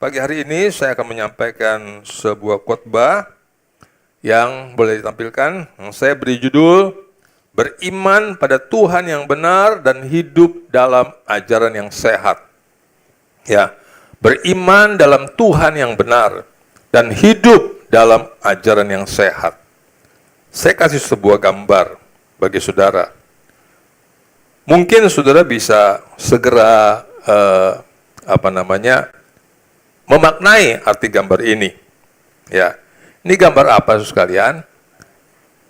Pagi hari ini saya akan menyampaikan sebuah khotbah yang boleh ditampilkan. Saya beri judul Beriman pada Tuhan yang benar dan hidup dalam ajaran yang sehat. Ya, beriman dalam Tuhan yang benar dan hidup dalam ajaran yang sehat. Saya kasih sebuah gambar bagi saudara. Mungkin saudara bisa segera memaknai arti gambar ini. Ya, ini gambar apa sekalian?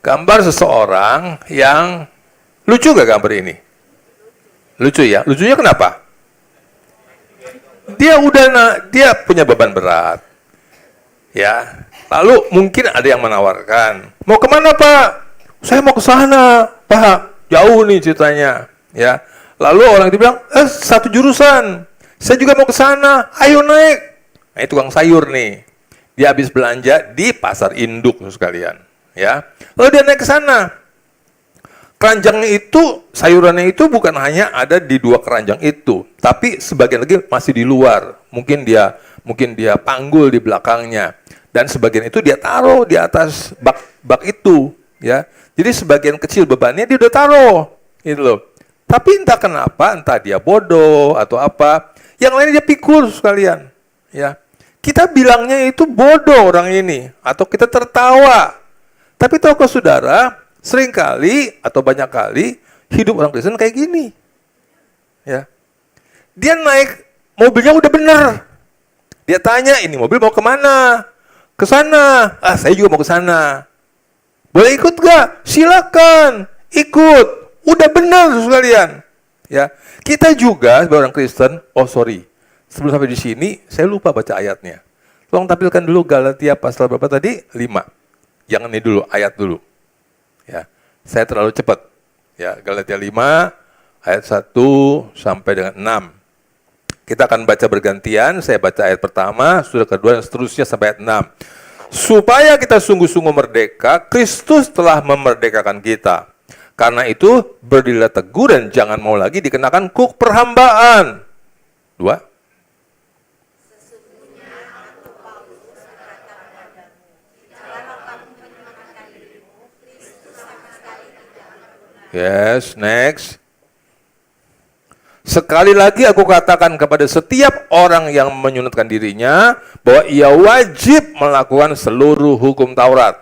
Gambar seseorang yang lucu gak gambar ini? Lucu ya. Lucunya kenapa? Dia punya beban berat. Ya, lalu mungkin ada yang menawarkan, mau kemana Pak? Saya mau ke sana, Pak. Jauh nih ceritanya. Ya, lalu orang itu bilang, satu jurusan. Saya juga mau ke sana. Ayo naik. Nah, itu tukang sayur nih. Dia habis belanja di pasar induk sekalian, ya. Lalu dia naik ke sana. Keranjangnya itu, sayurannya itu bukan hanya ada di dua keranjang itu, tapi sebagian lagi masih di luar. Mungkin dia panggul di belakangnya, dan sebagian itu dia taruh di atas bak itu, ya. Jadi sebagian kecil bebannya dia udah taruh, gitu loh. Tapi entah kenapa, entah dia bodoh atau apa, yang lain dia pikul sekalian. Ya, kita bilangnya itu bodoh orang ini, atau kita tertawa. Tapi tahukah saudara, seringkali atau banyak kali hidup orang Kristen kayak gini. Ya, dia naik mobilnya udah benar. Dia tanya, ini mobil mau kemana? Ke sana. Saya juga mau ke sana. Boleh ikut gak? Silakan, ikut. Udah benar sekalian. Ya, kita juga sebagai orang Kristen. Sebelum sampai di sini, saya lupa baca ayatnya. Tolong tampilkan dulu Galatia pasal berapa tadi? 5. Yang ini dulu, ayat dulu. Ya, saya terlalu cepat. Ya, Galatia 5, ayat 1 sampai dengan 6. Kita akan baca bergantian, saya baca ayat pertama, sudah kedua, dan seterusnya sampai ayat 6. Supaya kita sungguh-sungguh merdeka, Kristus telah memerdekakan kita. Karena itu, berdirilah teguh dan jangan mau lagi dikenakan kuk perhambaan. 2. Yes, next. Sekali lagi aku katakan kepada setiap orang yang menyunatkan dirinya bahwa ia wajib melakukan seluruh hukum Taurat.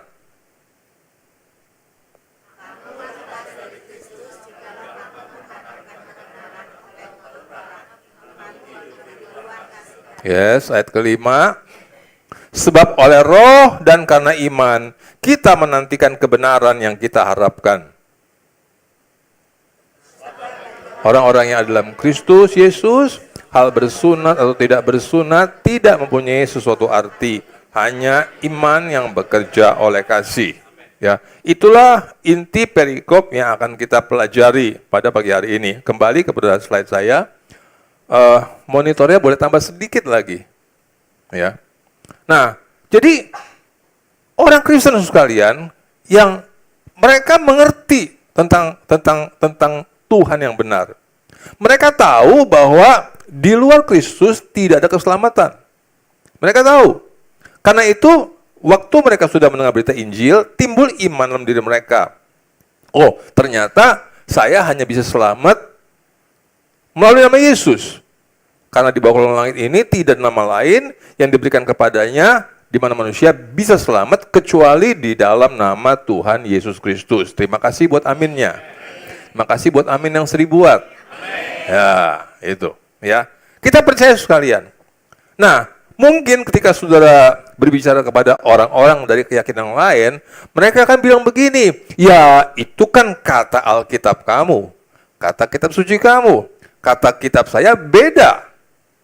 Yes, ayat kelima. Sebab oleh roh dan karena iman kita menantikan kebenaran yang kita harapkan. Orang-orang yang ada dalam Kristus Yesus, hal bersunat atau tidak bersunat tidak mempunyai sesuatu arti, hanya iman yang bekerja oleh kasih. Ya, itulah inti perikop yang akan kita pelajari pada pagi hari ini. Kembali kepada slide saya, monitornya boleh tambah sedikit lagi. Ya, nah, jadi orang Kristen sekalian yang mereka mengerti tentang Tuhan yang benar. Mereka tahu bahwa di luar Kristus tidak ada keselamatan. Mereka tahu. Karena itu, waktu mereka sudah mendengar berita Injil, timbul iman dalam diri mereka. Oh, ternyata saya hanya bisa selamat melalui nama Yesus. Karena di bawah kolong langit ini tidak ada nama lain yang diberikan kepadanya di mana manusia bisa selamat kecuali di dalam nama Tuhan Yesus Kristus. Terima kasih buat aminnya. Makasih buat amin yang 1000 watt. Ya, itu. Ya, kita percaya sekalian. Nah, mungkin ketika saudara berbicara kepada orang-orang dari keyakinan lain, mereka akan bilang begini, ya itu kan kata Alkitab kamu, kata kitab suci kamu, kata kitab saya beda.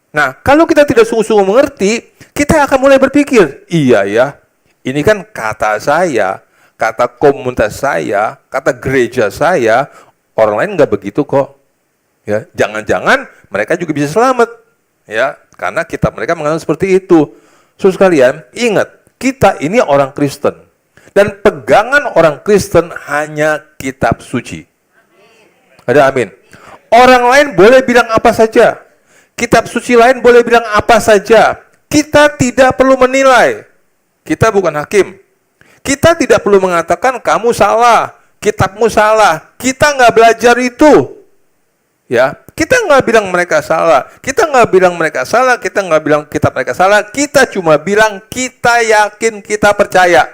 Nah, kalau kita tidak sungguh-sungguh mengerti, kita akan mulai berpikir, iya ya, ini kan kata saya, kata komunitas saya, kata gereja saya, orang lain nggak begitu kok. Ya, jangan-jangan mereka juga bisa selamat. Ya, karena kitab mereka mengatakan seperti itu. Saudara sekalian, ingat, kita ini orang Kristen. Dan pegangan orang Kristen hanya kitab suci. Ada amin. Orang lain boleh bilang apa saja. Kitab suci lain boleh bilang apa saja. Kita tidak perlu menilai. Kita bukan hakim. Kita tidak perlu mengatakan kamu salah, kitabmu salah. Kita nggak belajar itu. Ya, kita nggak bilang mereka salah. Kita nggak bilang mereka salah. Kita nggak bilang kitab mereka salah. Kita cuma bilang kita yakin, kita percaya.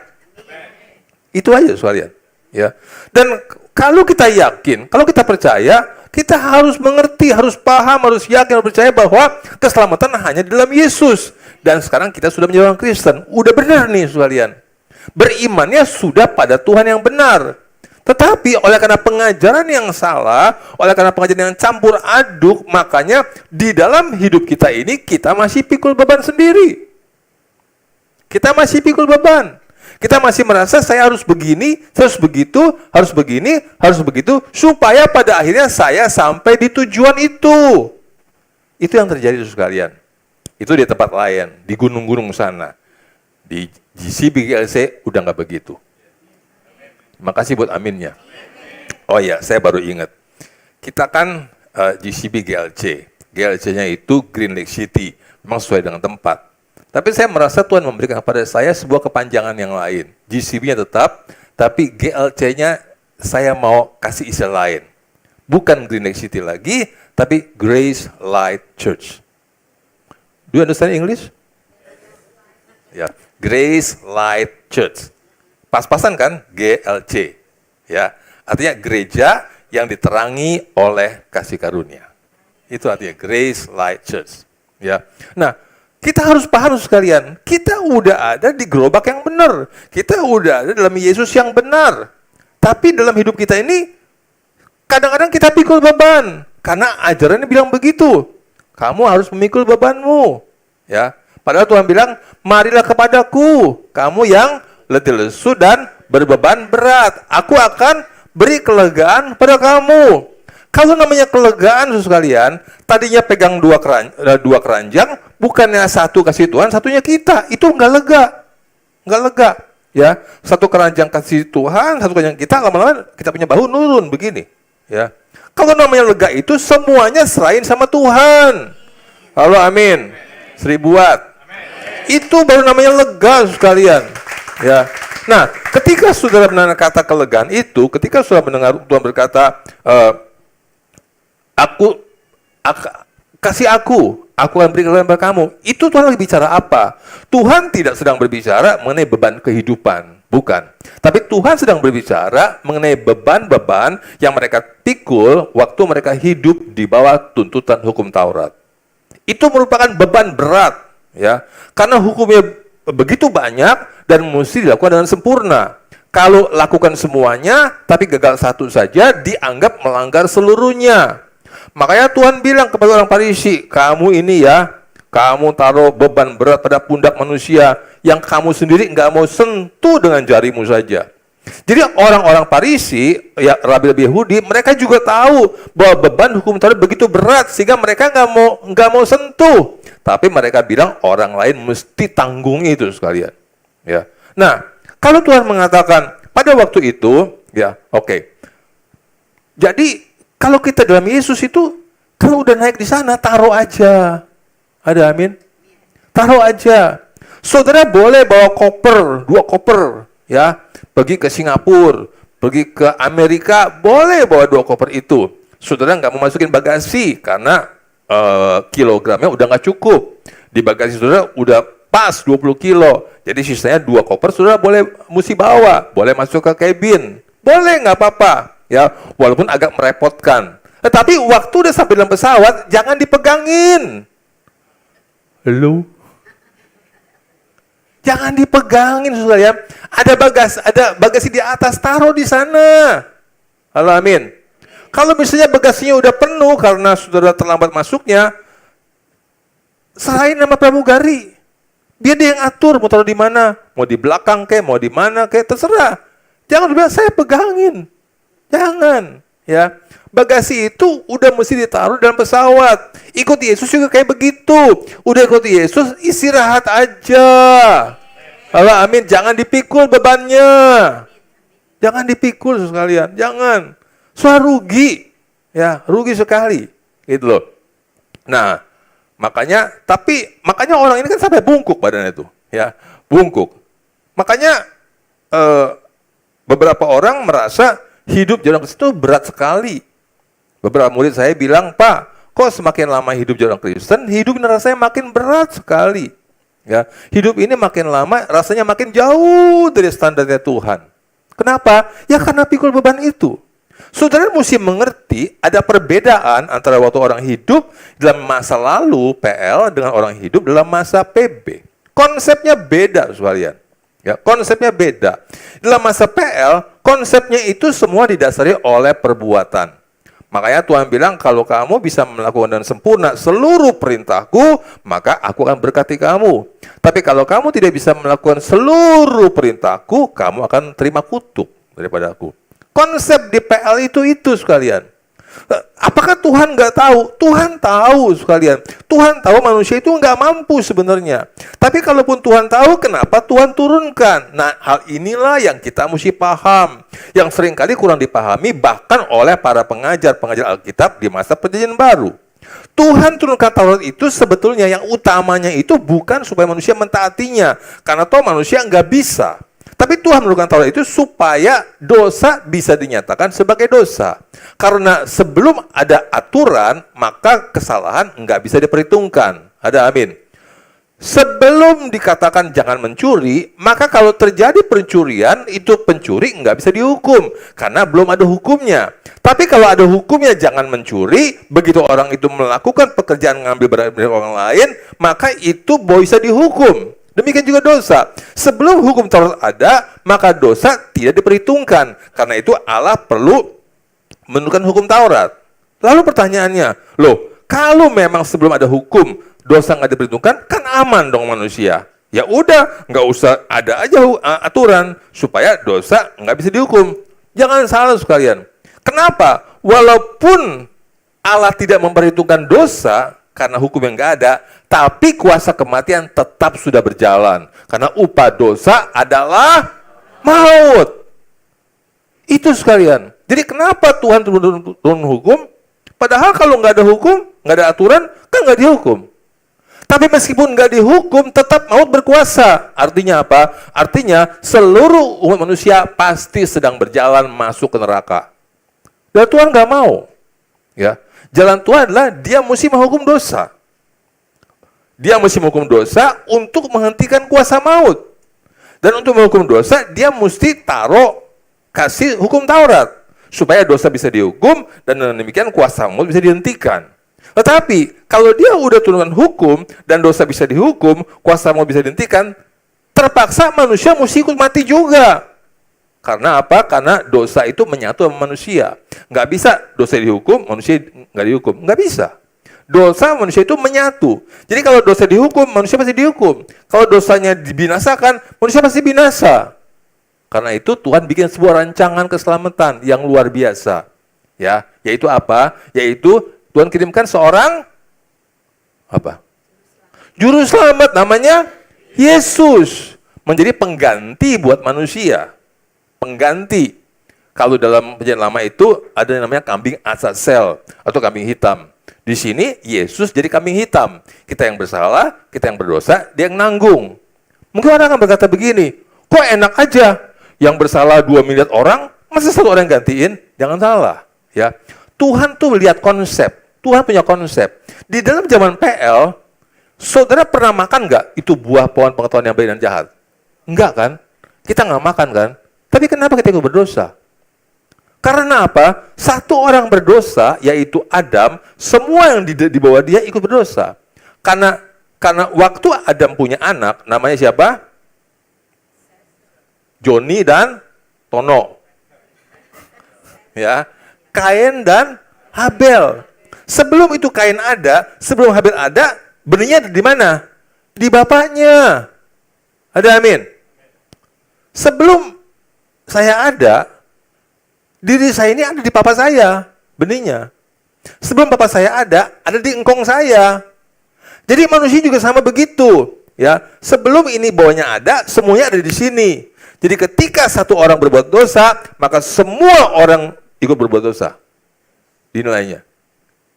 Itu aja sekalian. Ya. Dan kalau kita yakin, kalau kita percaya, kita harus mengerti, harus paham, harus yakin, harus percaya bahwa keselamatan hanya di dalam Yesus. Dan sekarang kita sudah menjadi orang Kristen. Udah benar nih sekalian. Berimannya sudah pada Tuhan yang benar. Tetapi oleh karena pengajaran yang salah, oleh karena pengajaran yang campur aduk, makanya di dalam hidup kita ini kita masih pikul beban sendiri. Kita masih pikul beban. Kita masih merasa saya harus begini, saya harus begitu, harus begini, harus begitu, supaya pada akhirnya saya sampai di tujuan itu. Itu yang terjadi sekalian. Itu di tempat lain, di gunung-gunung sana. Di GCB GLC udah nggak begitu. Makasih buat aminnya. Oh iya, saya baru ingat. Kita kan GCB GLC. GLC-nya itu Green Lake City. Memang sesuai dengan tempat. Tapi saya merasa Tuhan memberikan kepada saya sebuah kepanjangan yang lain. GCB-nya tetap, tapi GLC-nya saya mau kasih istilah lain. Bukan Green Lake City lagi, tapi Grace Light Church. Do you understand English? Ya, Grace Light Church. Pas-pasan kan? GLC. Ya, artinya gereja yang diterangi oleh kasih karunia. Itu artinya Grace Light Church. Ya. Nah, kita harus paham sekalian, kita udah ada di gerobak yang benar. Kita udah ada dalam Yesus yang benar. Tapi dalam hidup kita ini, kadang-kadang kita pikul beban. Karena ajarannya bilang begitu. Kamu harus memikul bebanmu. Ya. Padahal Tuhan bilang, marilah kepadaku, kamu yang letih lesu dan berbeban berat. Aku akan beri kelegaan pada kamu. Kalau namanya kelegaan, sekalian, tadinya pegang dua keranjang, bukannya satu kasih Tuhan, satunya kita. Itu nggak lega. Nggak lega. Ya, satu keranjang kasih Tuhan, satu keranjang kita, lama-lama kita punya bahu nurun, begini. Ya. Kalau namanya lega itu, semuanya serahin sama Tuhan. Halo, amin. 1000 watt. Itu baru namanya lega, sekalian. Ya. Nah, ketika saudara mendengar kata kelegaan itu, ketika saudara mendengar Tuhan berkata, kasih aku akan beri kelegaan pada kamu. Itu Tuhan lagi bicara apa? Tuhan tidak sedang berbicara mengenai beban kehidupan, bukan. Tapi Tuhan sedang berbicara mengenai beban-beban yang mereka pikul waktu mereka hidup di bawah tuntutan hukum Taurat. Itu merupakan beban berat, ya. Karena hukumnya begitu banyak dan mesti dilakukan dengan sempurna. Kalau lakukan semuanya, tapi gagal satu saja, dianggap melanggar seluruhnya. Makanya Tuhan bilang kepada orang Farisi, kamu ini ya, kamu taruh beban berat pada pundak manusia yang kamu sendiri nggak mau sentuh dengan jarimu saja. Jadi orang-orang Farisi, ya Rabi-Rabi Yahudi, mereka juga tahu bahwa beban hukum Taurat begitu berat sehingga mereka nggak mau sentuh. Tapi mereka bilang orang lain mesti tanggung itu sekalian. Ya. Nah, kalau Tuhan mengatakan pada waktu itu, ya oke. Jadi kalau kita dalam Yesus itu, kalau udah naik di sana, taruh aja. Ada amin? Taruh aja. Saudara boleh bawa koper, 2 koper, ya, pergi ke Singapura, pergi ke Amerika, boleh bawa 2 koper itu. Saudara nggak mau masukin bagasi karena kilogramnya udah nggak cukup. Di bagasi saudara udah pas 20 kilo. Jadi sisanya 2 koper saudara mesti bawa, boleh masuk ke kabin, boleh nggak apa-apa. Ya, walaupun agak merepotkan. Tetapi waktu udah sampai dalam pesawat, jangan dipegangin. Halo? Jangan dipegangin, saudara ya. Ada bagasi di atas, taruh di sana. Halo, amin. Kalau misalnya bagasinya udah penuh karena saudara terlambat masuknya, serahin nama pramugari. Biar dia yang atur, mau taruh di mana. Mau di belakang kek, mau di mana kek, terserah. Jangan bilang, saya pegangin. Jangan, ya. Bagasi itu udah mesti ditaruh dalam pesawat. Ikut Yesus juga kayak begitu. Udah ikut Yesus, istirahat aja. Halo, amin. Jangan dipikul bebannya. Jangan dipikul sekalian, jangan. Soal rugi, ya, rugi sekali, gitu loh. Nah, Makanya orang ini kan sampai bungkuk badannya itu, ya, bungkuk. Makanya beberapa orang merasa hidup jadi orang Kristen itu berat sekali. Beberapa murid saya bilang, Pak, kok semakin lama hidup jadi orang Kristen, hidup ini rasanya makin berat sekali. Ya, hidup ini makin lama rasanya makin jauh dari standarnya Tuhan. Kenapa? Ya karena pikul beban itu. Saudara mesti mengerti ada perbedaan antara waktu orang hidup dalam masa lalu PL dengan orang hidup dalam masa PB. Konsepnya beda, sekalian. Ya, konsepnya beda. Dalam masa PL, konsepnya itu semua didasari oleh perbuatan. Makanya Tuhan bilang, kalau kamu bisa melakukan dengan sempurna seluruh perintahku, maka aku akan berkati kamu. Tapi kalau kamu tidak bisa melakukan seluruh perintahku, kamu akan terima kutuk daripada aku. Konsep di PL itu sekalian. Apakah Tuhan nggak tahu? Tuhan tahu sekalian. Tuhan tahu manusia itu nggak mampu sebenarnya. Tapi kalaupun Tuhan tahu, kenapa Tuhan turunkan? Nah, hal inilah yang kita mesti paham. Yang seringkali kurang dipahami bahkan oleh para pengajar-pengajar Alkitab di masa Perjanjian Baru. Tuhan turunkan Taurat itu sebetulnya yang utamanya itu bukan supaya manusia mentaatinya. Karena toh manusia nggak bisa. Tapi Tuhan menurunkan Taurat itu supaya dosa bisa dinyatakan sebagai dosa. Karena sebelum ada aturan, maka kesalahan nggak bisa diperhitungkan. Ada amin. Sebelum dikatakan jangan mencuri, maka kalau terjadi pencurian, itu pencuri nggak bisa dihukum. Karena belum ada hukumnya. Tapi kalau ada hukumnya jangan mencuri, begitu orang itu melakukan pekerjaan ngambil barang dari orang lain, maka itu bisa dihukum. Demikian juga dosa. Sebelum hukum Taurat ada, maka dosa tidak diperhitungkan. Karena itu Allah perlu menurunkan hukum Taurat. Lalu pertanyaannya, loh, kalau memang sebelum ada hukum, dosa nggak diperhitungkan, kan aman dong manusia. Ya udah, nggak usah ada aja aturan supaya dosa nggak bisa dihukum. Jangan salah sekalian. Kenapa? Walaupun Allah tidak memperhitungkan dosa, karena hukum yang nggak ada, tapi kuasa kematian tetap sudah berjalan. Karena upah dosa adalah maut. Itu sekalian. Jadi kenapa Tuhan turun hukum? Padahal kalau nggak ada hukum, nggak ada aturan, kan nggak dihukum. Tapi meskipun nggak dihukum, tetap maut berkuasa. Artinya apa? Artinya seluruh umat manusia pasti sedang berjalan masuk ke neraka. Dan Tuhan nggak mau. Ya. Jalan Tuhan adalah dia mesti menghukum dosa. Dia mesti menghukum dosa untuk menghentikan kuasa maut. Dan untuk menghukum dosa, dia mesti kasih hukum Taurat. Supaya dosa bisa dihukum, dan dengan demikian kuasa maut bisa dihentikan. Tetapi, kalau dia udah turunkan hukum, dan dosa bisa dihukum, kuasa maut bisa dihentikan, terpaksa manusia mesti ikut mati juga. Karena apa? Karena dosa itu menyatu sama manusia. Nggak bisa dosa dihukum, manusia nggak dihukum. Nggak bisa. Dosa manusia itu menyatu. Jadi kalau dosa dihukum, manusia pasti dihukum. Kalau dosanya dibinasakan, manusia pasti binasa. Karena itu Tuhan bikin sebuah rancangan keselamatan yang luar biasa. Ya, yaitu apa? Yaitu Tuhan kirimkan seorang apa? Juru selamat, namanya Yesus. Menjadi pengganti buat manusia. Pengganti. Kalau dalam Perjanjian Lama itu ada yang namanya kambing Azazel atau kambing hitam. Di sini Yesus jadi kambing hitam. Kita yang bersalah, kita yang berdosa, dia yang nanggung. Mungkin orang akan berkata begini, kok enak aja yang bersalah 2 miliar orang, masa satu orang yang gantiin? Jangan salah. Ya, Tuhan tuh lihat konsep. Tuhan punya konsep. Di dalam zaman PL, saudara pernah makan nggak itu buah pohon pengetahuan yang baik dan jahat? Enggak kan? Kita nggak makan kan? Tapi kenapa kita ikut berdosa? Karena apa? Satu orang berdosa, yaitu Adam, semua yang di bawah dia ikut berdosa. Karena waktu Adam punya anak, namanya siapa? Joni dan Tono. Ya, Kain dan Habel. Sebelum itu Kain ada, sebelum Habel ada, benihnya ada di mana? Di bapaknya. Ada amin. Sebelum saya ada, diri saya ini ada di papa saya, benihnya. Sebelum papa saya ada di engkong saya. Jadi manusia juga sama begitu, ya. Sebelum ini bawahnya ada, semuanya ada di sini. Jadi ketika satu orang berbuat dosa, maka semua orang ikut berbuat dosa. Dinilainya.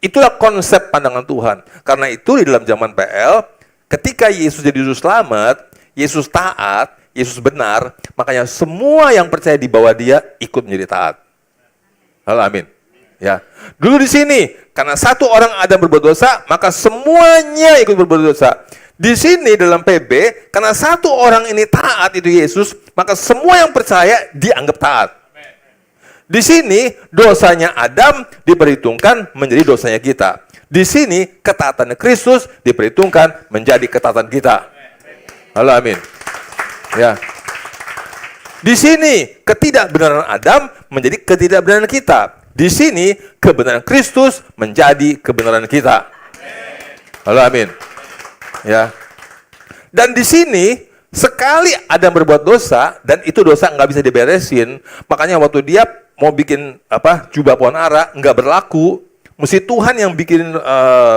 Itulah konsep pandangan Tuhan. Karena itu di dalam zaman PL, ketika Yesus jadi juru selamat, Yesus taat, Yesus benar, makanya semua yang percaya di bawah dia ikut menjadi taat. Halo, amin. Ya. Dulu di sini, karena satu orang Adam berbuat dosa, maka semuanya ikut berbuat dosa. Di sini dalam PB, karena satu orang ini taat, itu Yesus, maka semua yang percaya dianggap taat. Di sini dosanya Adam diperhitungkan menjadi dosanya kita. Di sini ketaatan Kristus diperhitungkan menjadi ketaatan kita. Halo, amin. Ya. Di sini ketidakbenaran Adam menjadi ketidakbenaran kita. Di sini kebenaran Kristus menjadi kebenaran kita. Halo, amin. Ya. Dan di sini sekali Adam berbuat dosa dan itu dosa nggak bisa diberesin, makanya waktu dia mau bikin jubah pohon ara nggak berlaku, mesti Tuhan yang bikin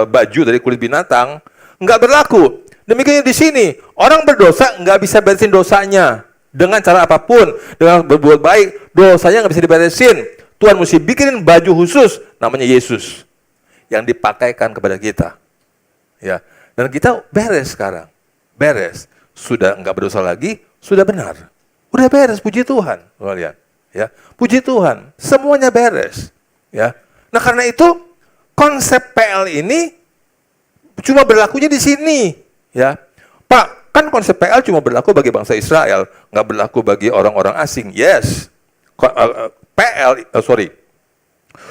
baju dari kulit binatang, nggak berlaku. Demikian di sini orang berdosa nggak bisa beresin dosanya dengan cara apapun, dengan berbuat baik dosanya nggak bisa diberesin. Tuhan mesti bikinin baju khusus namanya Yesus yang dipakaikan kepada kita, ya. Dan kita beres sekarang, beres, sudah nggak berdosa lagi, sudah benar, udah beres, puji Tuhan, kalian. Ya, puji Tuhan, semuanya beres. Ya, nah karena itu konsep PL ini cuma berlakunya di sini. Ya, Pak, kan konsep PL cuma berlaku bagi bangsa Israel, nggak berlaku bagi orang-orang asing. Yes,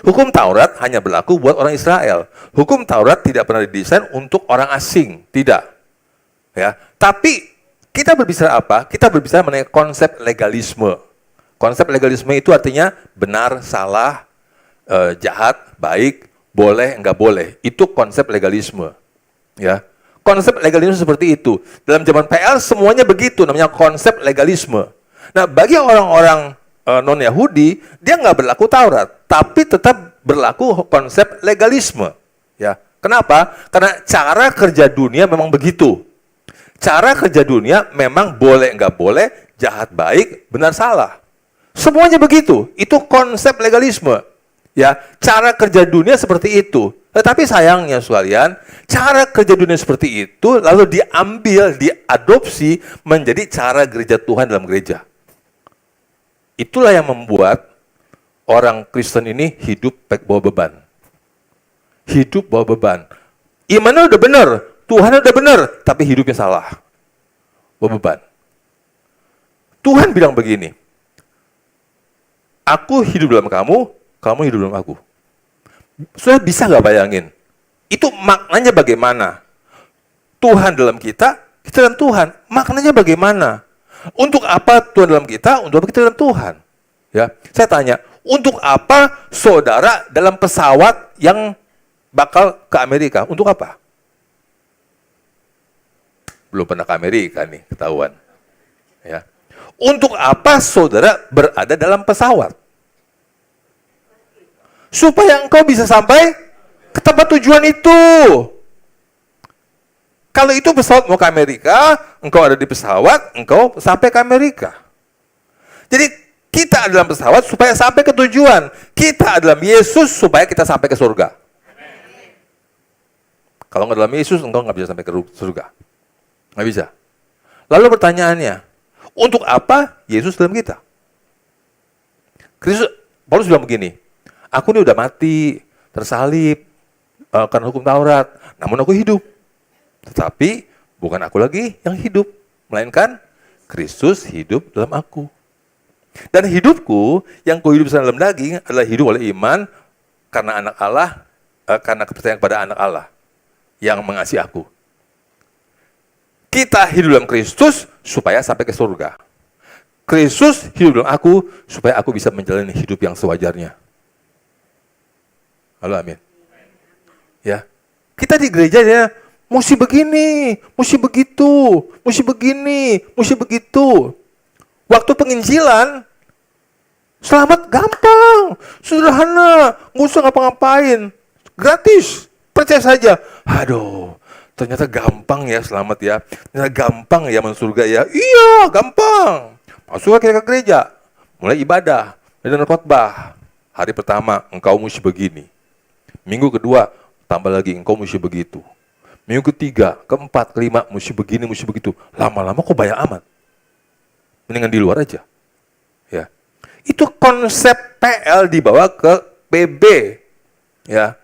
Hukum Taurat hanya berlaku buat orang Israel. Hukum Taurat tidak pernah didesain untuk orang asing, tidak. Ya, tapi kita berbicara apa? Kita berbicara mengenai konsep legalisme. Konsep legalisme itu artinya benar, salah, jahat, baik, boleh, enggak boleh. Itu konsep legalisme. Ya, konsep legalisme seperti itu. Dalam zaman PL semuanya begitu, namanya konsep legalisme. Nah, bagi orang-orang non-Yahudi, dia nggak berlaku Taurat, tapi tetap berlaku konsep legalisme. Ya, kenapa? Karena cara kerja dunia memang begitu. Cara kerja dunia memang boleh, enggak boleh, jahat, baik, benar, salah. Semuanya begitu. Itu konsep legalisme. Ya, cara kerja dunia seperti itu. Tetapi sayangnya sekalian, cara kerja dunia seperti itu lalu diambil, diadopsi menjadi cara gereja Tuhan dalam gereja. Itulah yang membuat orang Kristen ini hidup bawa beban. Hidup bawa beban. Imannya udah benar, Tuhan udah benar, tapi hidupnya salah. Bawa beban. Tuhan bilang begini, aku hidup dalam kamu, kamu hidup dalam aku. Sudah bisa nggak bayangin? Itu maknanya bagaimana? Tuhan dalam kita, kita dalam Tuhan. Maknanya bagaimana? Untuk apa Tuhan dalam kita? Untuk apa kita dalam Tuhan? Ya, saya tanya, untuk apa saudara dalam pesawat yang bakal ke Amerika? Untuk apa? Belum pernah ke Amerika nih, ketahuan. Ya. Untuk apa saudara berada dalam pesawat? Supaya engkau bisa sampai ke tempat tujuan itu. Kalau itu pesawat mau ke Amerika, engkau ada di pesawat, engkau sampai ke Amerika. Jadi kita ada dalam pesawat supaya sampai ke tujuan. Kita ada dalam Yesus supaya kita sampai ke surga. Kalau nggak dalam Yesus, engkau nggak bisa sampai ke surga. Nggak bisa. Lalu pertanyaannya, untuk apa Yesus dalam kita? Paulus bilang begini, aku ini udah mati, tersalib, karena hukum Taurat, namun aku hidup. Tetapi bukan aku lagi yang hidup, melainkan Kristus hidup dalam aku. Dan hidupku yang kuhidup dalam daging adalah hidup oleh iman karena anak Allah, karena kepercayaan kepada anak Allah yang mengasihi aku. Kita hidup dalam Kristus supaya sampai ke surga. Kristus hidup dalam aku supaya aku bisa menjalani hidup yang sewajarnya. Halo, amin. Ya, kita di gerejanya mesti begini, mesti begitu, mesti begini, mesti begitu. Waktu penginjilan, selamat gampang, sederhana, nggak usah ngapa-ngapain, gratis, percaya saja. Aduh, ternyata gampang ya selamat ya, ternyata gampang ya masuk surga ya. Iya, gampang. Masuk ke gereja, mulai ibadah, dan khotbah. Hari pertama, engkau mesti begini. Minggu kedua, Tambah lagi, engkau mesti begitu. Minggu ketiga, keempat, kelima, mesti begini, mesti begitu. Lama-lama kok banyak amat. Mendingan di luar aja. Ya. Itu konsep PL dibawa ke PB. Ya.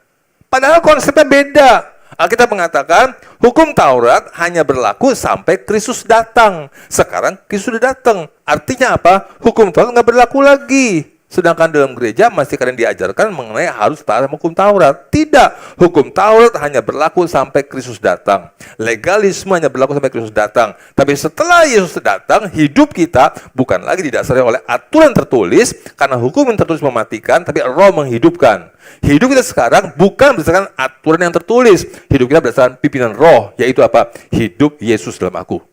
Padahal konsepnya beda. Alkitab mengatakan, hukum Taurat hanya berlaku sampai Kristus datang. Sekarang Kristus sudah datang. Artinya apa? Hukum Taurat nggak berlaku lagi. Sedangkan dalam gereja masih kalian diajarkan mengenai harus taat hukum Taurat. Tidak. Hukum Taurat hanya berlaku sampai Kristus datang. Legalisme hanya berlaku sampai Kristus datang. Tapi setelah Yesus datang, hidup kita bukan lagi didasari oleh aturan tertulis, karena hukum yang tertulis mematikan, tapi Roh menghidupkan. Hidup kita sekarang bukan berdasarkan aturan yang tertulis. Hidup kita berdasarkan pimpinan Roh, yaitu apa? Hidup Yesus dalam aku.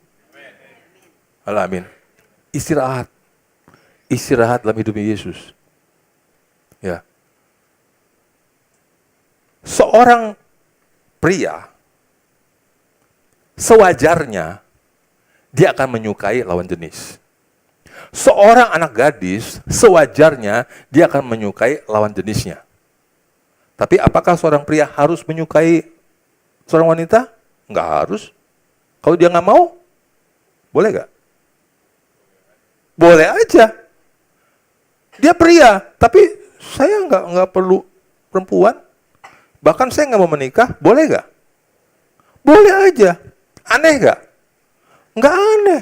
Amin. Istirahat. Istirahat dalam hidupnya Yesus. Ya. Seorang pria sewajarnya dia akan menyukai lawan jenis. Seorang anak gadis sewajarnya dia akan menyukai lawan jenisnya. Tapi apakah seorang pria harus menyukai seorang wanita? Enggak harus. Kalau dia nggak mau, boleh nggak? Boleh aja. Dia pria, tapi saya nggak perlu perempuan. Bahkan saya nggak mau menikah, boleh nggak? Boleh aja. Aneh nggak? Nggak aneh,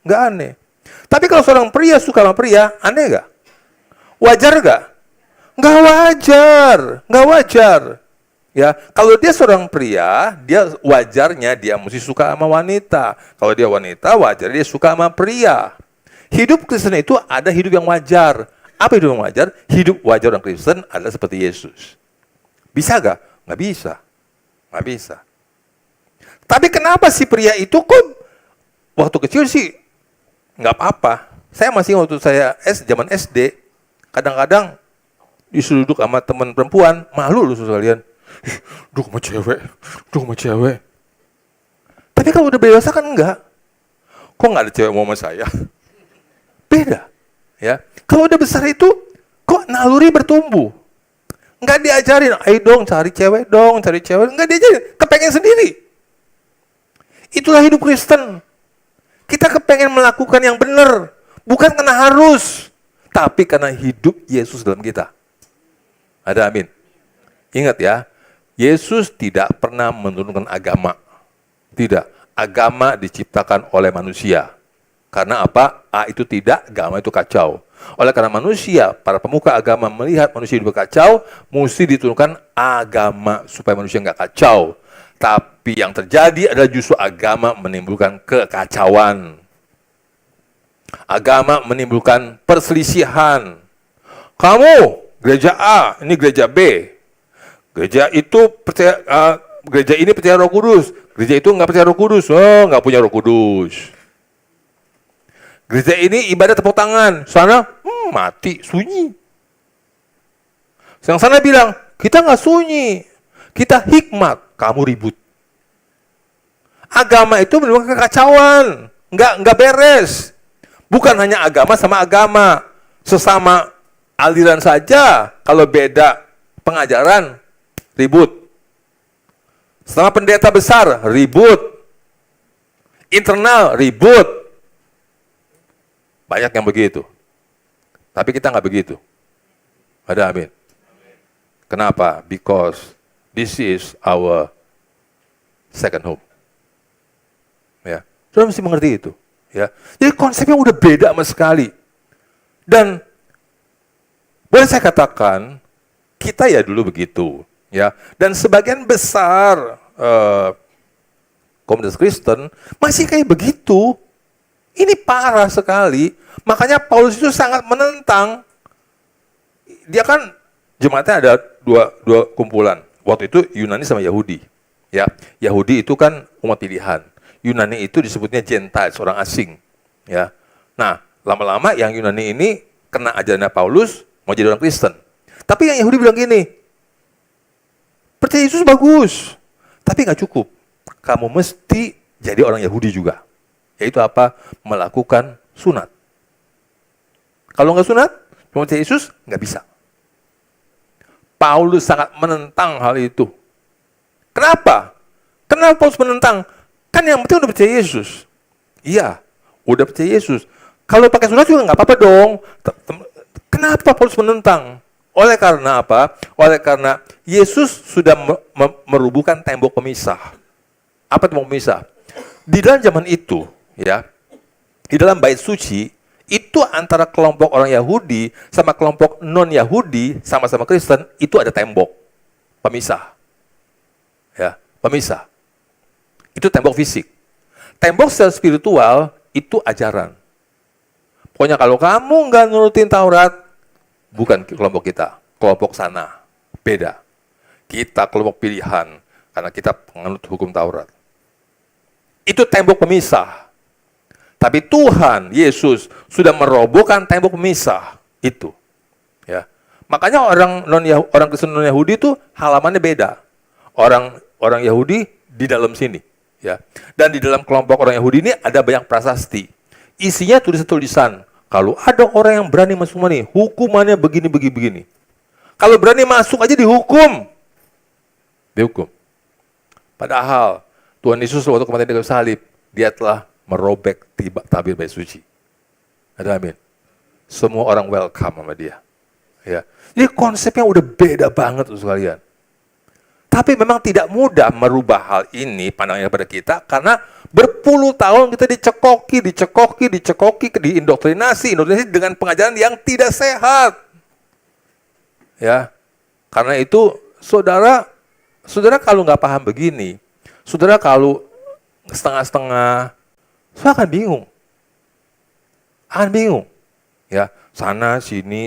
nggak aneh. Tapi kalau seorang pria suka sama pria, aneh nggak? Wajar nggak? Nggak wajar, nggak wajar. Ya, kalau dia seorang pria, dia wajarnya dia mesti suka sama wanita. Kalau dia wanita, wajar dia suka sama pria. Hidup Kristen itu ada hidup yang wajar. Apa hidup yang wajar? Hidup wajar orang Kristen adalah seperti Yesus. Bisa gak? Nggak bisa. Nggak bisa. Tapi kenapa si pria itu kok waktu kecil sih nggak apa-apa. Saya masih waktu saya zaman SD, kadang-kadang disuruh duduk sama teman perempuan, malu lu sekalian. Duduk sama cewek, duduk sama cewek. Tapi kalau udah dewasa kan enggak. Kok nggak ada cewek mau sama saya? Beda. Ya, kalau udah besar itu kok naluri bertumbuh, nggak diajarin, ayo dong cari cewek dong, cari cewek, nggak diajarin, kepengen sendiri. Itulah hidup Kristen. Kita kepengen melakukan yang benar, bukan karena harus, tapi karena hidup Yesus dalam kita. Ada amin. Ingat ya, Yesus tidak pernah menurunkan agama. Tidak, agama diciptakan oleh manusia. Karena apa? Itu tidak, agama itu kacau. Oleh karena manusia, para pemuka agama melihat manusia hidup kacau, mesti diturunkan agama supaya manusia nggak kacau. Tapi yang terjadi adalah justru agama menimbulkan kekacauan. Agama menimbulkan perselisihan. Kamu gereja A, ini gereja B. Gereja itu percaya, gereja ini percaya Roh Kudus. Gereja itu nggak percaya Roh Kudus. Oh, nggak punya Roh Kudus. Gereja ini ibadah tepuk tangan, sana mati, sunyi. Yang sana bilang, kita nggak sunyi, kita hikmat, kamu ribut. Agama itu menimbulkan kekacauan, nggak beres. Bukan hanya agama sama agama, sesama aliran saja, kalau beda pengajaran, ribut. Sama pendeta besar, ribut. Internal, ribut. Banyak yang begitu. Tapi kita nggak begitu. Ada amin. Kenapa? Because this is our second home. Ya, saudara mesti mengerti itu. Ya, jadi konsepnya udah beda sama sekali. Dan boleh saya katakan, kita ya dulu begitu. Ya, dan sebagian besar komunitas Kristen masih kayak begitu. Ini parah sekali. Makanya Paulus itu sangat menentang. Dia kan jemaatnya ada dua kumpulan. Waktu itu Yunani sama Yahudi. Ya, Yahudi itu kan umat pilihan. Yunani itu disebutnya Gentiles, orang asing. Ya. Nah, lama-lama yang Yunani ini kena ajarannya Paulus mau jadi orang Kristen. Tapi yang Yahudi bilang gini, percaya Yesus bagus, tapi nggak cukup. Kamu mesti jadi orang Yahudi juga. Yaitu apa? Melakukan sunat. Kalau nggak sunat, cuma percaya Yesus, nggak bisa. Paulus sangat menentang hal itu. Kenapa? Kenapa Paulus menentang? Kan yang penting udah percaya Yesus. Iya, udah percaya Yesus. Kalau pakai surat juga nggak apa-apa dong. Kenapa Paulus menentang? Oleh karena apa? Oleh karena Yesus sudah merubuhkan tembok pemisah. Apa tembok pemisah? Di dalam zaman itu, ya, di dalam bait suci, itu antara kelompok orang Yahudi sama kelompok non-Yahudi, sama-sama Kristen, itu ada tembok pemisah. Ya, pemisah. Itu tembok fisik. Tembok secara spiritual itu ajaran. Pokoknya kalau kamu nggak nurutin Taurat, bukan kelompok kita, kelompok sana. Beda. Kita kelompok pilihan, karena kita penganut hukum Taurat. Itu tembok pemisah. Tapi Tuhan, Yesus, sudah merobohkan tembok pemisah. Itu. Ya. Makanya orang Kristen non-Yahudi itu halamannya beda. Orang Yahudi di dalam sini. Ya. Dan di dalam kelompok orang Yahudi ini ada banyak prasasti. Isinya tulisan-tulisan. Kalau ada orang yang berani masuk mana, hukumannya begini. Kalau berani masuk aja dihukum. Dihukum. Padahal Tuhan Yesus waktu kematian di kayu salib, dia telah merobek tabir bait suci. Ada amin. Semua orang welcome sama dia. Ya. Jadi konsepnya udah beda banget tuh sekalian. Tapi memang tidak mudah merubah hal ini pandangannya pada kita karena berpuluh tahun kita dicekoki, diindoktrinasi dengan pengajaran yang tidak sehat. Ya. Karena itu saudara kalau nggak paham begini, saudara kalau setengah-setengah, saudara akan bingung. Ya, sana sini.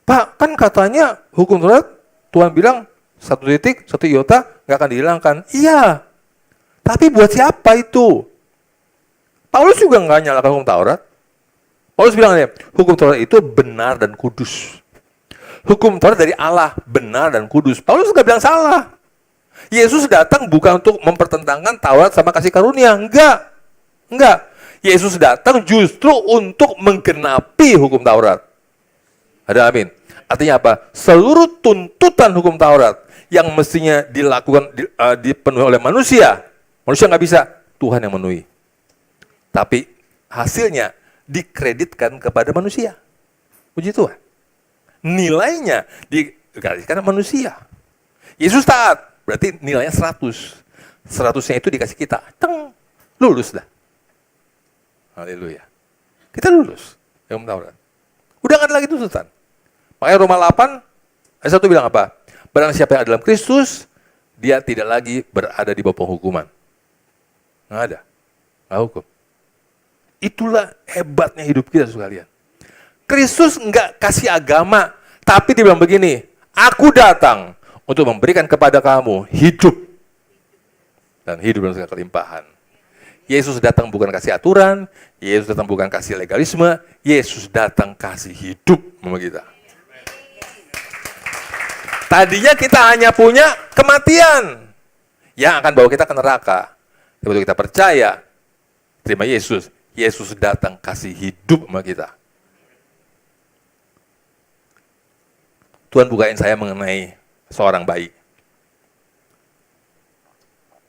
Pak, kan katanya hukum Taurat Tuhan bilang 1 titik, 1 iota nggak akan dihilangkan. Iya. Tapi buat siapa itu? Paulus juga nggak nyalakan hukum Taurat. Paulus bilang hukum Taurat itu benar dan kudus. Hukum Taurat dari Allah, benar dan kudus. Paulus nggak bilang salah. Yesus datang bukan untuk mempertentangkan Taurat sama kasih karunia. Enggak. Yesus datang justru untuk menggenapi hukum Taurat. Ada amin. Artinya apa? Seluruh tuntutan hukum Taurat yang mestinya dilakukan, dipenuhi oleh manusia nggak bisa, Tuhan yang memenuhi. Tapi hasilnya dikreditkan kepada manusia. Puji Tuhan. Nilainya dikasihkan manusia. Yesus taat, berarti nilainya 100. 100-nya itu dikasih kita. Lulus dah. Haleluya. Kita lulus. Hukum Taurat. Udah nggak ada lagi tuntutan. Makanya Roma 8, ayat 1 bilang apa? Barang siapa yang ada dalam Kristus, dia tidak lagi berada di bawah penghukuman. Nggak ada. Nggak hukum. Itulah hebatnya hidup kita sekalian. Kristus nggak kasih agama, tapi dia bilang begini, aku datang untuk memberikan kepada kamu hidup. Dan hidup dalam segala kelimpahan. Yesus datang bukan kasih aturan, Yesus datang bukan kasih legalisme, Yesus datang kasih hidup sama kita. Tadinya kita hanya punya kematian yang akan bawa kita ke neraka. Begitu kita percaya, terima Yesus, Yesus datang kasih hidup sama kita. Tuhan bukain saya mengenai seorang bayi.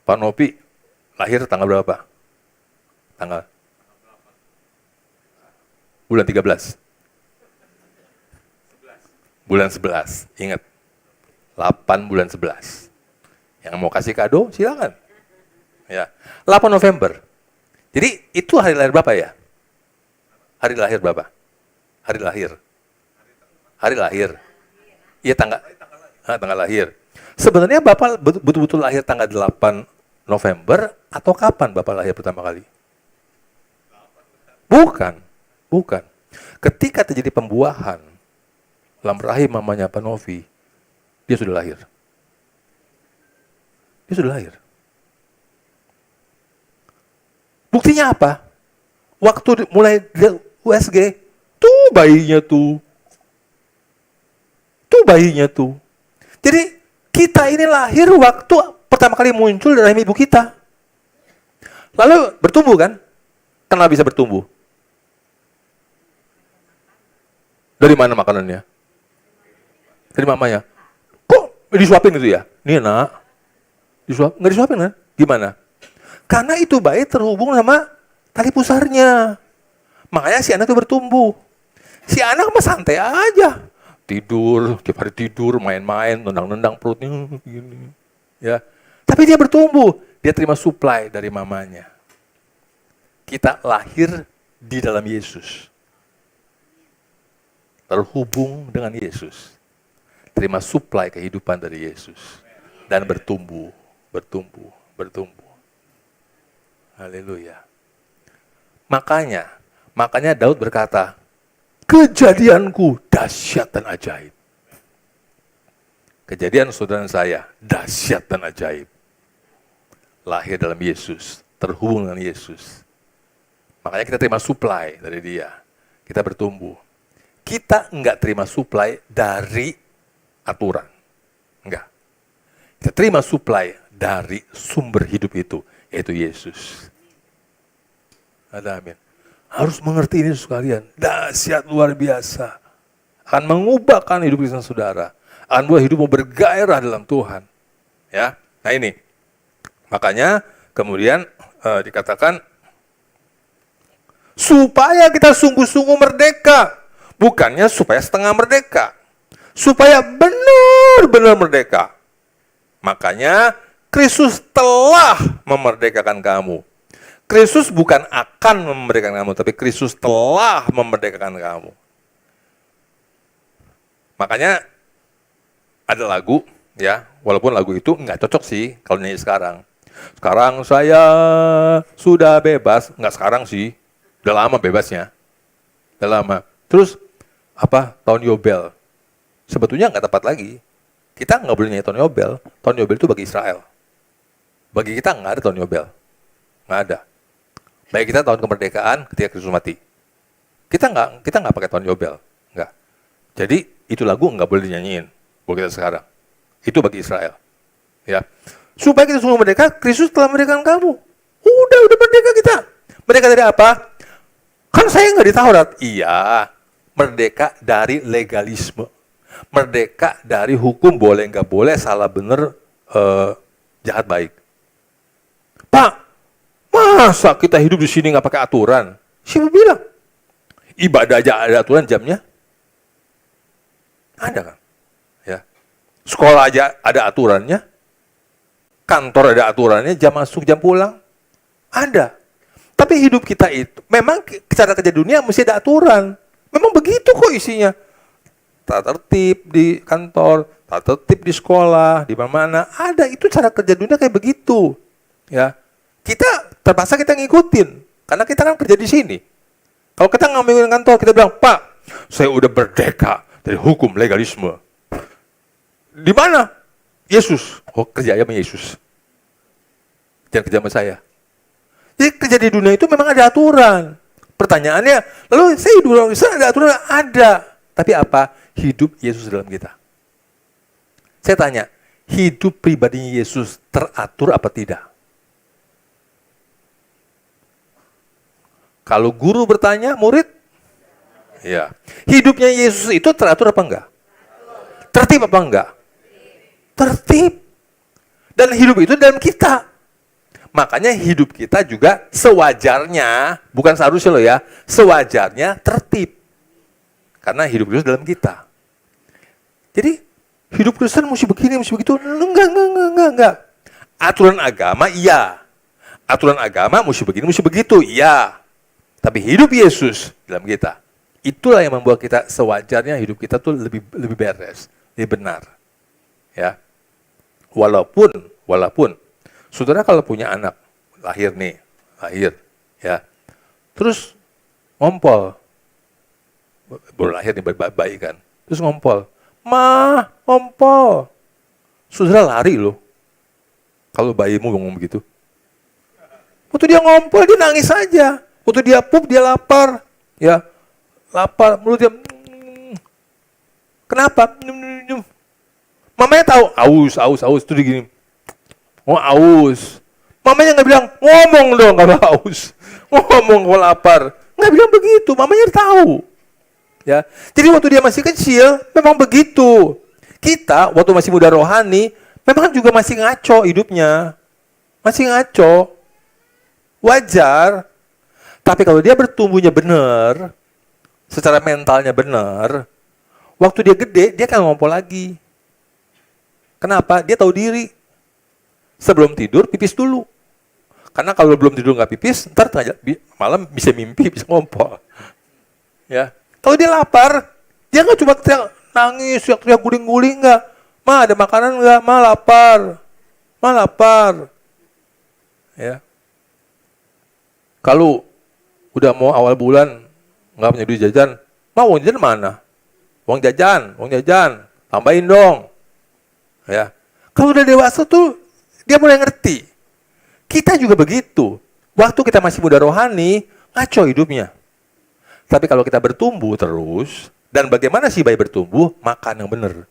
Pak Nopi lahir tanggal berapa? Bulan 13. Bulan 11, ingat. 8 bulan 11. Yang mau kasih kado, silakan. Ya, 8 November. Jadi itu hari lahir berapa ya? Hari lahir berapa? Hari lahir. Iya, tanggal lahir. Sebenarnya Bapak betul-betul lahir tanggal 8 November atau kapan Bapak lahir pertama kali? Bukan. Ketika terjadi pembuahan dalam rahim mamanya Pak Novi, dia sudah lahir. Buktinya apa? Waktu mulai USG, tuh bayinya tuh. Jadi kita ini lahir waktu pertama kali muncul dari rahim ibu kita. Lalu bertumbuh kan? Kenapa bisa bertumbuh? Dari mana makanannya? Dari mamanya. Kok disuapin gitu ya? Nih nak, Nggak disuapin kan? Gimana? Karena itu bayi terhubung sama tali pusarnya. Makanya si anak itu bertumbuh. Si anak mah santai aja. Tidur, tiap hari tidur, main-main, nendang-nendang perutnya gini. Ya. Tapi dia bertumbuh, dia terima supply dari mamanya. Kita lahir di dalam Yesus. Terhubung dengan Yesus. Terima supply kehidupan dari Yesus. Dan bertumbuh. Haleluya. Makanya Daud berkata, kejadianku dahsyat dan ajaib. Kejadian saudara saya dahsyat dan ajaib. Lahir dalam Yesus, terhubung dengan Yesus. Makanya kita terima supply dari dia. Kita bertumbuh. Kita enggak terima supply dari aturan. Enggak. Kita terima supply dari sumber hidup itu, yaitu Yesus. Ada amin. Harus mengerti ini sekalian. Dahsyat luar biasa. Akan mengubahkan hidup Kristen saudara. Akan buat hidupmu bergairah dalam Tuhan. Ya. Nah ini. Makanya kemudian dikatakan supaya kita sungguh-sungguh merdeka. Bukannya supaya setengah merdeka. Supaya benar-benar merdeka. Makanya Kristus telah memerdekakan kamu. Kristus bukan akan memerdekakan kamu, tapi Kristus telah memerdekakan kamu. Makanya ada lagu, ya, walaupun lagu itu nggak cocok sih kalau nyanyi sekarang. Sekarang saya sudah bebas, nggak sekarang sih, udah lama bebasnya, udah lama. Terus tahun Yobel? Sebetulnya nggak tepat lagi. Kita nggak boleh nyanyi tahun Yobel. Tahun Yobel itu bagi Israel. Bagi kita nggak ada tahun Yobel, nggak ada. Baik kita tahun kemerdekaan ketika Kristus mati. Kita nggak pakai tahun Yobel, nggak. Jadi itu lagu nggak boleh dinyanyiin buat kita sekarang. Itu bagi Israel, ya. Supaya kita semua merdeka, Kristus telah memerdekakan kamu. Udah merdeka kita. Merdeka dari apa? Kan saya nggak di Taurat. Iya, merdeka dari legalisme. Merdeka dari hukum boleh nggak boleh, salah bener, jahat baik. Pak, masa kita hidup di sini nggak pakai aturan? Siapa bilang? Ibadah aja ada aturan jamnya? Ada kan? Ya. Sekolah aja ada aturannya. Kantor ada aturannya, jam masuk, jam pulang. Ada. Tapi hidup kita itu, memang cara kerja dunia mesti ada aturan. Memang begitu kok isinya. Tata tertib di kantor, tata tertib di sekolah, di mana-mana. Ada, itu cara kerja dunia kayak begitu. Ya. Terpaksa kita ngikutin. Karena kita kan kerja di sini. Kalau kita nggak ngikutin kantor, kita bilang, Pak, saya udah merdeka dari hukum legalisme. Di mana? Yesus. Oh, kerja sama Yesus. Jangan kerja sama saya. Jadi kerja di dunia itu memang ada aturan. Pertanyaannya, lalu saya hidup dalam Islam ada aturan? Ada. Tapi apa? Hidup Yesus dalam kita. Saya tanya, hidup pribadinya Yesus teratur apa tidak? Kalau guru bertanya, murid? Ya. Hidupnya Yesus itu teratur apa enggak? Tertib apa enggak? Tertib. Dan hidup itu dalam kita. Makanya hidup kita juga sewajarnya, bukan seharusnya loh ya, sewajarnya tertib. Karena hidup Kristus dalam kita. Jadi, hidup Kristen mesti begini, mesti begitu. Enggak. Aturan agama, iya. Aturan agama mesti begini, mesti begitu, iya. Tapi hidup Yesus dalam kita, itulah yang membuat kita sewajarnya hidup kita tuh lebih beres, lebih benar. Ya. Walaupun saudara kalau punya anak, lahir, ya. Terus ngompol. Baru lahir nih bayi kan. Terus ngompol. Ma, ngompol. Saudara lari loh. Kalau bayimu ngomong begitu. Waktu dia ngompol, dia nangis aja. Waktu dia pup, dia lapar. Ya, lapar. Mulut dia, kenapa? Mamanya tahu, aus. Itu dia gini. Oh, aus. Mamanya nggak bilang, ngomong dong kalau haus. Ngomong kalau lapar. Nggak bilang begitu, mamanya tahu. Ya, jadi waktu dia masih kecil, memang begitu. Kita, waktu masih muda rohani, memang juga masih ngaco hidupnya. Masih ngaco. Wajar. Tapi kalau dia bertumbuhnya benar, secara mentalnya benar, waktu dia gede, dia akan ngompol lagi. Kenapa? Dia tahu diri. Sebelum tidur, pipis dulu. Karena kalau belum tidur nggak pipis, ntar malam bisa mimpi, bisa ngompol. Ya. Kalau dia lapar, dia nggak cuma nangis, teriak guling-guling, nggak. Ma, ada makanan nggak? Ma, lapar. Ma, lapar. Ya. Kalau udah mau awal bulan, nggak punya duit jajan, ma, uang jajan mana? Uang jajan, tambahin dong. Ya. Kalau udah dewasa tuh, dia mulai ngerti. Kita juga begitu. Waktu kita masih muda rohani, ngaco hidupnya. Tapi kalau kita bertumbuh terus, dan bagaimana sih bayi bertumbuh? Makan yang benar.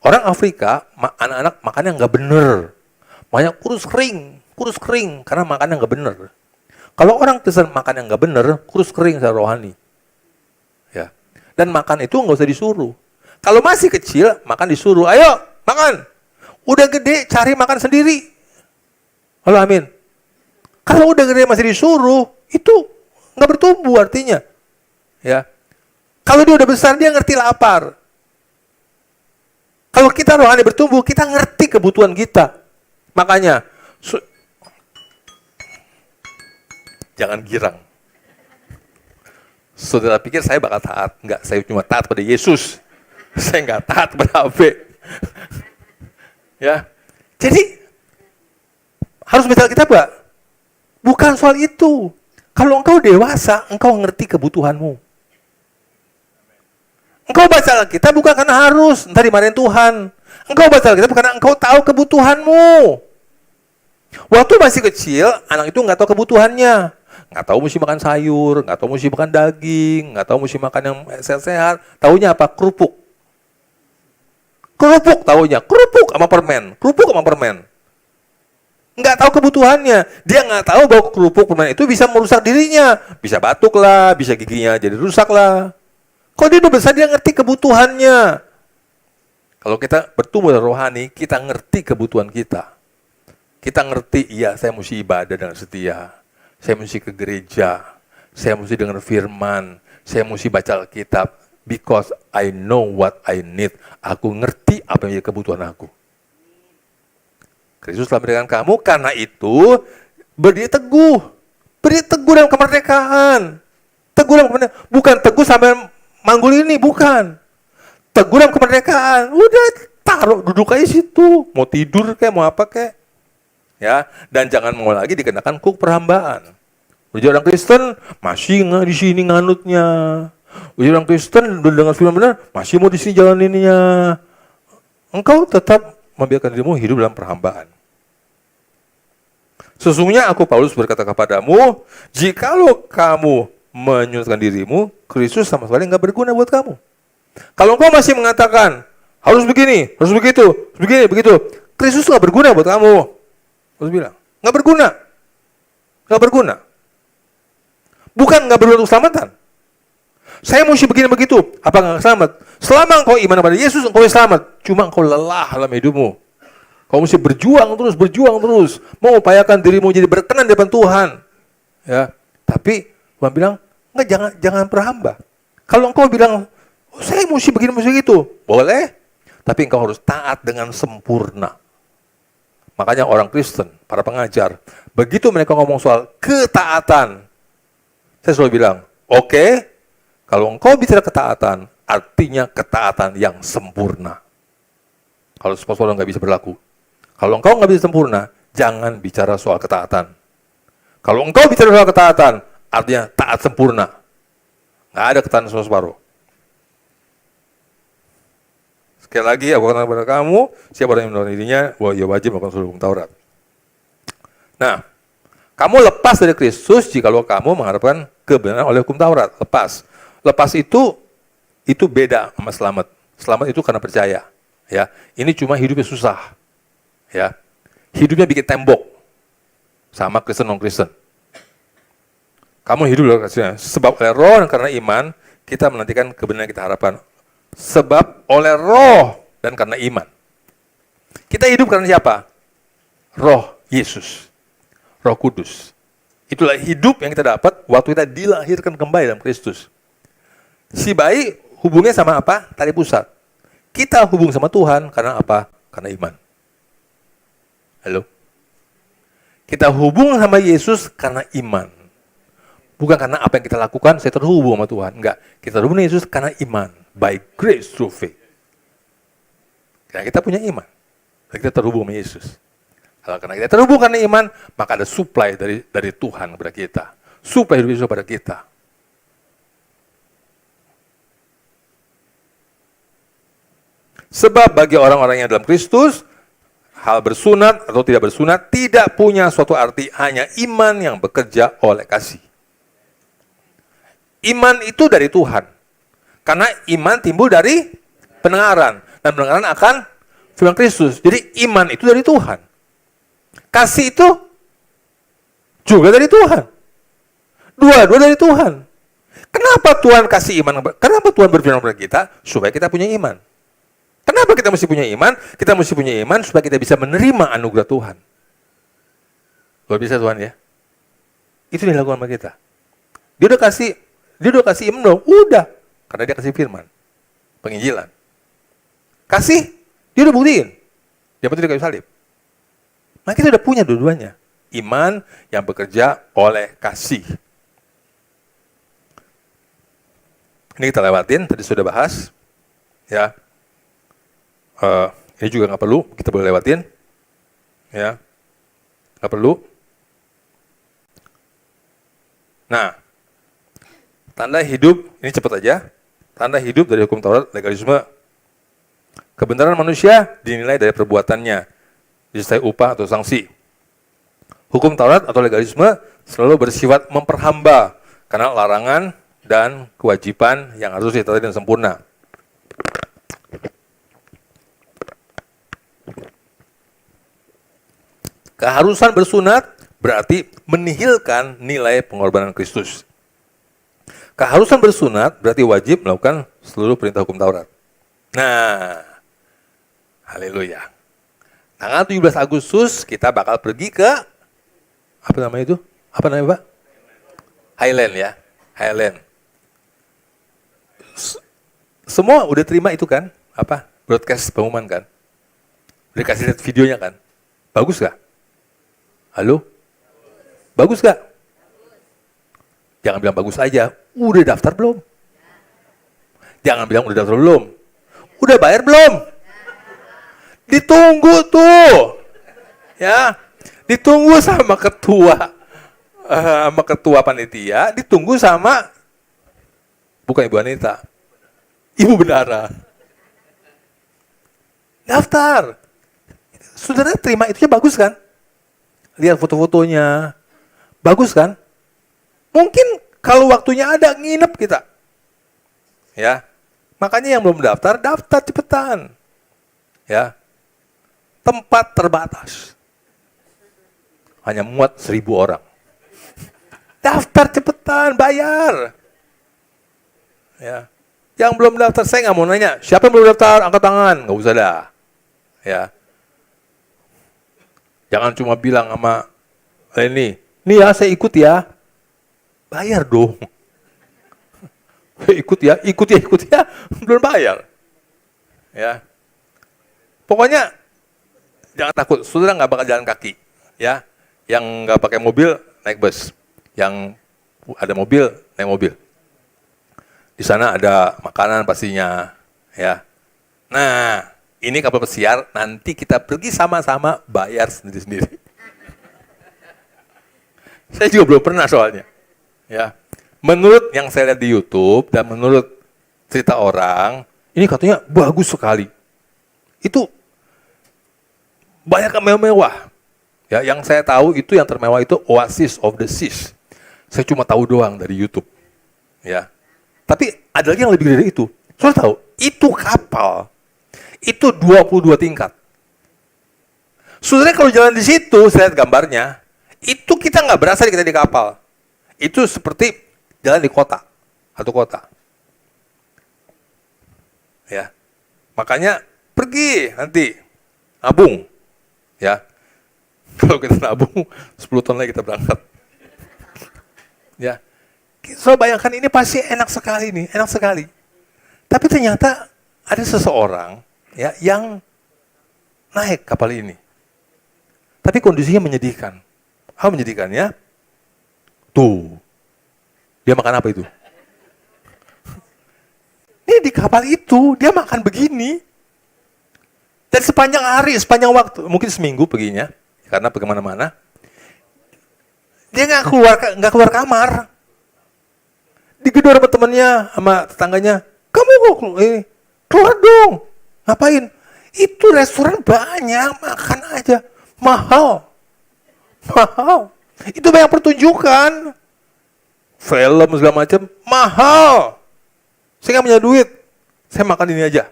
Orang Afrika, anak-anak makan yang nggak benar. Banyak kurus kering, karena makan yang nggak benar. Kalau orang Kristen makan yang nggak benar, kurus kering secara rohani. Ya. Dan makan itu nggak usah disuruh. Kalau masih kecil, makan disuruh. Ayo, makan. Udah gede, cari makan sendiri. Halo, amin. Kalau udah gede masih disuruh, itu nggak bertumbuh artinya. Ya. Kalau dia udah besar, dia ngerti lapar. Kalau kita rohani bertumbuh, kita ngerti kebutuhan kita. Makanya, jangan girang. Saudara pikir saya bakal taat. Enggak, saya cuma taat pada Yesus. Saya nggak taat pada AB. Ya. Jadi, harus baca Alkitab Pak. Bukan soal itu. Kalau engkau dewasa, engkau ngerti kebutuhanmu. Engkau baca Alkitab bukan karena harus, entar dimarahin Tuhan. Engkau baca Alkitab karena engkau tahu kebutuhanmu. Waktu masih kecil, anak itu nggak tahu kebutuhannya. Nggak tahu mesti makan sayur, nggak tahu mesti makan daging, nggak tahu mesti makan yang sehat-sehat. Taunya apa? Kerupuk. Kerupuk taunya. Kerupuk sama permen. Nggak tahu kebutuhannya. Dia nggak tahu bahwa kerupuk permen itu bisa merusak dirinya. Bisa batuk lah, bisa giginya jadi rusak lah. Kalau dia udah besar, dia ngerti kebutuhannya. Kalau kita bertumbuh rohani, kita ngerti kebutuhan kita. Kita ngerti, iya saya mesti ibadah dengan setia. Saya mesti ke gereja. Saya mesti dengar firman. Saya mesti baca Alkitab. Because I know what I need. Aku ngerti apa yang menjadi kebutuhan aku. Kristus telah memberikan kamu, karena itu berdiri teguh. Berdiri teguh dalam kemerdekaan. Teguh dalam kemerdekaan. Bukan teguh sampai manggul ini, bukan. Teguh dalam kemerdekaan. Udah taruh, duduk aja situ. Mau tidur kayak, mau apa kayak. Ya, dan jangan mau lagi dikenakan kuk perhambaan. Udah orang Kristen masih nggak di sini nganutnya. Udah orang Kristen udah dengar firman benar, masih mau di sini jalaninnya. Engkau tetap membiarkan dirimu hidup dalam perhambaan. Sesungguhnya aku Paulus berkata kepadamu, jikalau kamu menyunatkan dirimu, Kristus sama sekali nggak berguna buat kamu. Kalau engkau masih mengatakan harus begini, harus begitu, begini, begitu, Kristus nggak berguna buat kamu. Paulus bilang, nggak berguna. Nggak berguna. Bukan nggak berguna untuk keselamatan. Saya mesti begini begitu, apa nggak selamat? Selama engkau iman kepada Yesus, engkau selamat. Cuma engkau lelah dalam hidupmu. Kau mesti berjuang terus, mau upayakan dirimu jadi berkenan di depan Tuhan. Ya, tapi Tuhan bilang, nggak, jangan perhamba. Kalau engkau bilang, oh, saya mesti begini, mesti gitu, boleh. Tapi engkau harus taat dengan sempurna. Makanya orang Kristen, para pengajar, begitu mereka ngomong soal ketaatan, saya selalu bilang, oke, kalau engkau bicara ketaatan, artinya ketaatan yang sempurna. Kalau sesuatu nggak bisa berlaku. Kalau engkau nggak bisa sempurna, jangan bicara soal ketaatan. Kalau engkau bicara soal ketaatan, artinya taat sempurna. Nggak ada ketaatan separuh. Sekali lagi, aku katakan kepada kamu, siapa orang yang menurut dirinya, bahwa ia wajib melakukan seluruh hukum Taurat. Nah, kamu lepas dari Kristus jikalau kamu mengharapkan kebenaran oleh hukum Taurat. Lepas itu beda sama selamat. Selamat itu karena percaya. Ya, ini cuma hidupnya susah. Ya, hidupnya bikin tembok. Sama Kristen non Kristen. Kamu hidup dalam kasihnya. Sebab oleh roh dan karena iman, kita menantikan kebenaran yang kita harapkan. Sebab oleh roh dan karena iman. Kita hidup karena siapa? Roh Yesus, Roh Kudus. Itulah hidup yang kita dapat waktu kita dilahirkan kembali dalam Kristus. Si bayi hubungnya sama apa? Tali pusat. Kita hubung sama Tuhan karena apa? Karena iman. Halo? Kita hubung sama Yesus karena iman. Bukan karena apa yang kita lakukan, saya terhubung sama Tuhan. Enggak. Kita terhubung dengan Yesus karena iman. By grace through faith. Karena kita punya iman. Dan kita terhubung sama Yesus. Kalau karena kita terhubung karena iman, maka ada supply dari Tuhan kepada kita. Supply hidup Yesus kepada kita. Sebab bagi orang-orang yang dalam Kristus, hal bersunat atau tidak bersunat tidak punya suatu arti, hanya iman yang bekerja oleh kasih. Iman itu dari Tuhan. Karena iman timbul dari pendengaran. Dan pendengaran akan firman Kristus. Jadi iman itu dari Tuhan. Kasih itu juga dari Tuhan. Dua-dua dari Tuhan. Kenapa Tuhan kasih iman? Kenapa Tuhan berfirman kepada kita? Supaya kita punya iman. Kenapa kita mesti punya iman? Kita mesti punya iman supaya kita bisa menerima anugerah Tuhan. Luar biasa Tuhan ya. Itu yang dilakukan sama kita. Dia udah kasih iman belum? Udah. Karena dia kasih firman. Penginjilan. Kasih, dia udah buktiin. Dia mati di kayu salib. Nah kita udah punya dua-duanya. Iman yang bekerja oleh kasih. Ini kita lewatin, tadi sudah bahas. Ya. Ini juga nggak perlu, kita boleh lewatin. Ya. Nggak perlu. Nah, tanda hidup, ini cepat aja. Tanda hidup dari hukum Taurat, legalisme. Kebenaran manusia dinilai dari perbuatannya, disertai upah atau sanksi. Hukum Taurat atau legalisme selalu bersifat memperhamba karena larangan dan kewajiban yang harus ditaati dengan sempurna. Keharusan bersunat berarti menihilkan nilai pengorbanan Kristus. Keharusan bersunat berarti wajib melakukan seluruh perintah hukum Taurat. Nah, haleluya. Tanggal 17 Agustus kita bakal pergi ke, apa namanya itu? Apa namanya Pak? Highland ya, Highland. Semua udah terima itu kan? Apa? Broadcast pengumuman kan? Udah kasih lihat videonya kan? Bagus gak? Halo? Bagus gak? Jangan bilang bagus aja. Udah daftar belum? Jangan bilang udah daftar belum. Udah bayar belum? Ditunggu tuh. Ya. Ditunggu sama ketua panitia, ditunggu sama bukan Ibu Anita. Ibu Bendara. Daftar. Saudara terima itunya bagus kan? Lihat foto-fotonya. Bagus kan? Mungkin kalau waktunya ada, nginep kita. Ya. Makanya yang belum daftar, daftar cepetan. Ya. Tempat terbatas. Hanya muat 1.000 orang. Daftar cepetan, bayar. Ya. Yang belum daftar, saya nggak mau nanya. Siapa yang belum daftar? Angkat tangan. Nggak usah dah. Ya. Jangan cuma bilang sama ini ya saya ikut ya. Bayar dong. ikut ya, belum bayar. Ya. Pokoknya jangan takut, saudara nggak bakal jalan kaki. Ya. Yang nggak pakai mobil, naik bus. Yang ada mobil, naik mobil. Di sana ada makanan pastinya. Ya. Nah, ini kapal pesiar, nanti kita pergi sama-sama bayar sendiri-sendiri. Saya juga belum pernah soalnya. Ya. Menurut yang saya lihat di YouTube dan menurut cerita orang, ini katanya bagus sekali. Itu banyak yang mewah. Ya, yang saya tahu itu yang termewah itu Oasis of the Seas. Saya cuma tahu doang dari YouTube. Ya. Tapi ada lagi yang lebih dari itu. Saudara tahu, itu kapal. Itu 22 tingkat. Saudara kalau jalan di situ, saya lihat gambarnya, itu kita nggak berasa kita di kapal. Itu seperti jalan di kota, satu kota. Ya, makanya pergi nanti. nabung, ya. Kalau kita nabung, 10 tahun lagi kita berangkat. Ya, so bayangkan ini pasti enak sekali nih, enak sekali. Tapi ternyata ada seseorang ya yang naik kapal ini. Tapi kondisinya menyedihkan. Apa menyedihkan ya? Tuh, dia makan apa itu? Ini di kapal itu, dia makan begini. Dan sepanjang hari, sepanjang waktu, mungkin seminggu perginya, karena pergi mana-mana, dia nggak keluar kamar. Digedor sama temannya, sama tetangganya, kamu kok keluar dong. Ngapain? Itu restoran banyak, makan aja. Mahal. Itu banyak pertunjukan. Film segala macam, mahal. Saya nggak punya duit, saya makan ini aja.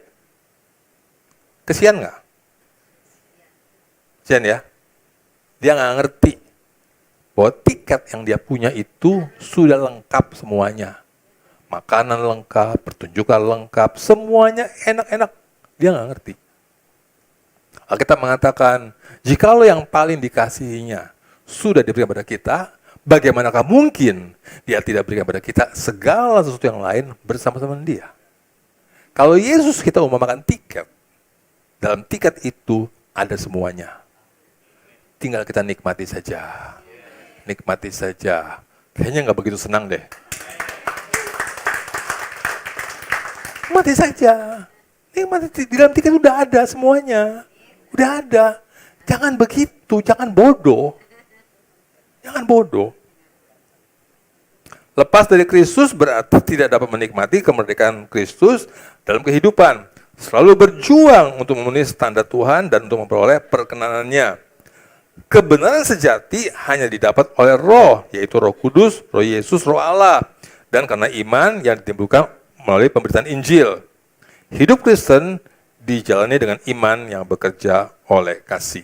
Kesian nggak? Kesian ya? Dia nggak ngerti bahwa tiket yang dia punya itu sudah lengkap semuanya. Makanan lengkap, pertunjukan lengkap, semuanya enak-enak. Dia nggak ngerti. Alkitab mengatakan, jikalau yang paling dikasihinya sudah diberikan pada kita, bagaimanakah mungkin dia tidak berikan pada kita segala sesuatu yang lain bersama-sama dia? Kalau Yesus kita umpamakan tiket, dalam tiket itu ada semuanya. Tinggal kita nikmati saja. Nikmati saja. Kayaknya nggak begitu senang deh. Nikmati saja. Nikmati, di dalam tiket udah ada semuanya. Udah ada. Jangan begitu, jangan bodoh. Jangan bodoh. Lepas dari Kristus berarti tidak dapat menikmati kemerdekaan Kristus dalam kehidupan. Selalu berjuang untuk memenuhi standar Tuhan dan untuk memperoleh perkenanannya. Kebenaran sejati hanya didapat oleh Roh, yaitu Roh Kudus, Roh Yesus, Roh Allah. Dan karena iman yang ditimbulkan melalui pemberitaan Injil. Hidup Kristen dijalani dengan iman yang bekerja oleh kasih.